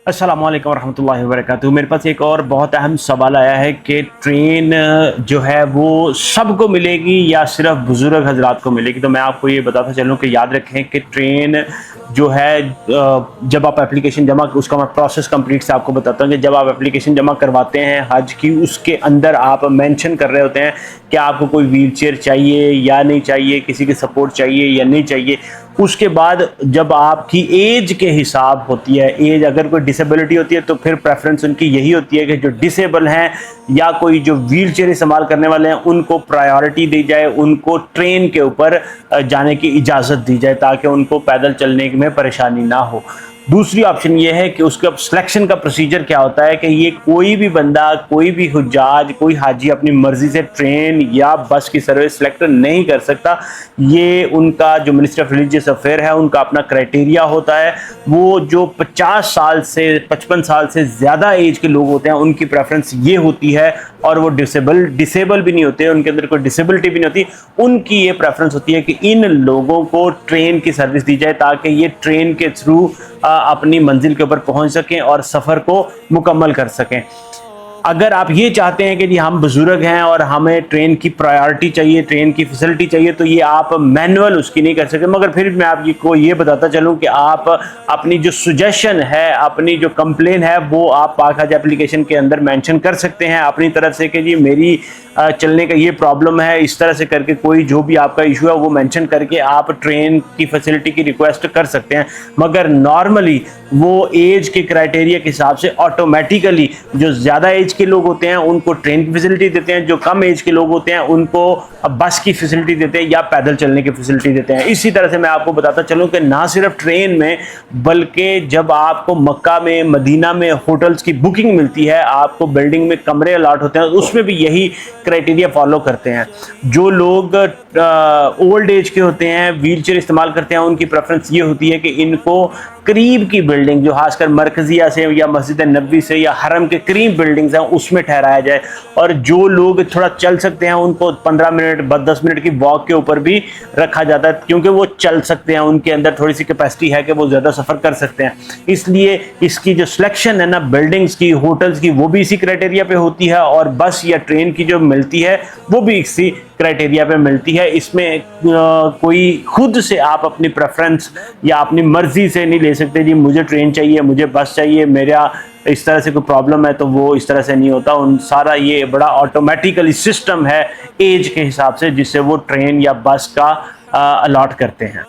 अस्सलाम वालेकुम रहमतुल्लाहि व बरकातुहू। मेरे पास एक और बहुत अहम सवाल आया है कि ट्रेन जो है वो सबको मिलेगी या सिर्फ बुज़ुर्ग हज़रात को मिलेगी। तो मैं आपको ये बताता चलूँ कि याद रखें कि ट्रेन जो है जब आप एप्लीकेशन जमा, उसका मैं प्रोसेस कंप्लीट से आपको बताता हूँ कि जब आप एप्लीकेशन जमा करवाते हैं हज की, उसके अंदर आप मेंशन कर रहे होते हैं कि आपको कोई व्हील चेयर चाहिए या नहीं चाहिए, किसी की सपोर्ट चाहिए या नहीं चाहिए। उसके बाद जब आपकी एज के हिसाब होती है, एज अगर कोई डिसेबिलिटी होती है तो फिर प्रेफरेंस उनकी यही होती है कि जो डिसेबल हैं या कोई जो व्हील चेयर इस्तेमाल करने वाले हैं उनको प्रायोरिटी दी जाए, उनको ट्रेन के ऊपर जाने की इजाज़त दी जाए ताकि उनको पैदल चलने में परेशानी ना हो। दूसरी ऑप्शन ये है कि उसका सिलेक्शन का प्रोसीजर क्या होता है कि ये कोई भी बंदा, कोई भी हुज्जाज, कोई हाजी अपनी मर्जी से ट्रेन या बस की सर्विस सेलेक्ट नहीं कर सकता। ये उनका जो मिनिस्ट्री ऑफ रिलीजियस अफेयर है उनका अपना क्राइटेरिया होता है। वो जो 50 साल से 55 साल से ज़्यादा एज के लोग होते हैं उनकी प्रेफरेंस ये होती है, और वो डिसेबल भी नहीं होते, उनके अंदर कोई डिसेबिलिटी भी नहीं होती, उनकी ये प्रेफरेंस होती है कि इन लोगों को ट्रेन की सर्विस दी जाए ताकि ये ट्रेन के थ्रू अपनी मंजिल के ऊपर पहुंच सकें और सफ़र को मुकम्मल कर सकें। अगर आप ये चाहते हैं कि जी हम बुज़ुर्ग हैं और हमें ट्रेन की प्रायोरिटी चाहिए, ट्रेन की फैसिलिटी चाहिए, तो ये आप मैनुअल उसकी नहीं कर सकते। मगर फिर मैं आपको ये बताता चलूँ कि आप अपनी जो सुजेशन है, अपनी जो कंप्लेन है, वो आप पाक हज एप्लीकेशन के अंदर मेंशन कर सकते हैं अपनी तरफ से कि जी मेरी चलने का ये प्रॉब्लम है, इस तरह से करके कोई जो भी आपका इशू है वो मेंशन करके आप ट्रेन की फैसिलिटी की रिक्वेस्ट कर सकते हैं। मगर नॉर्मली वो एज के क्राइटेरिया के हिसाब से ऑटोमेटिकली जो ज़्यादा एज के लोग होते हैं उनको ट्रेन की फैसिलिटी देते हैं, जो कम एज के लोग होते हैं उनको बस की फैसिलिटी देते हैं या पैदल चलने की फैसिलिटी देते हैं। इसी तरह से मैं आपको बताता चलूँ कि ना सिर्फ ट्रेन में बल्कि जब आपको मक्का में, मदीना में होटल्स की बुकिंग मिलती है, आपको बिल्डिंग में कमरे अलॉट होते हैं, उसमें भी यही क्राइटेरिया फॉलो करते हैं। जो लोग ओल्ड एज के होते हैं, व्हील चेयर इस्तेमाल करते हैं, उनकी प्रेफरेंस ये होती है कि इनको करीब की बिल्डिंग, जो खासकर मरकजिया से या मस्जिद नबी से या हरम के करीब बिल्डिंग्स हैं उसमें ठहराया जाए। और जो लोग थोड़ा चल सकते हैं उनको 15 मिनट 10 मिनट की वॉक के ऊपर भी रखा जाता है, क्योंकि वो चल सकते हैं, उनके अंदर थोड़ी सी कैपेसिटी है कि वो ज़्यादा सफ़र कर सकते हैं। इसलिए इसकी जो सिलेक्शन है ना बिल्डिंग्स की, होटल्स की, वो भी इसी क्राइटेरिया पे होती है, और बस या ट्रेन की जो मिलती है वो भी इसी क्राइटेरिया पे मिलती है। इसमें कोई खुद से आप अपनी प्रेफरेंस या अपनी मर्जी से नहीं ले सकते जी मुझे ट्रेन चाहिए, मुझे बस चाहिए, मेरा इस तरह से कोई प्रॉब्लम है, तो वो इस तरह से नहीं होता। उन सारा ये बड़ा ऑटोमेटिकली सिस्टम है एज के हिसाब से जिससे वो ट्रेन या बस का अलॉट करते हैं।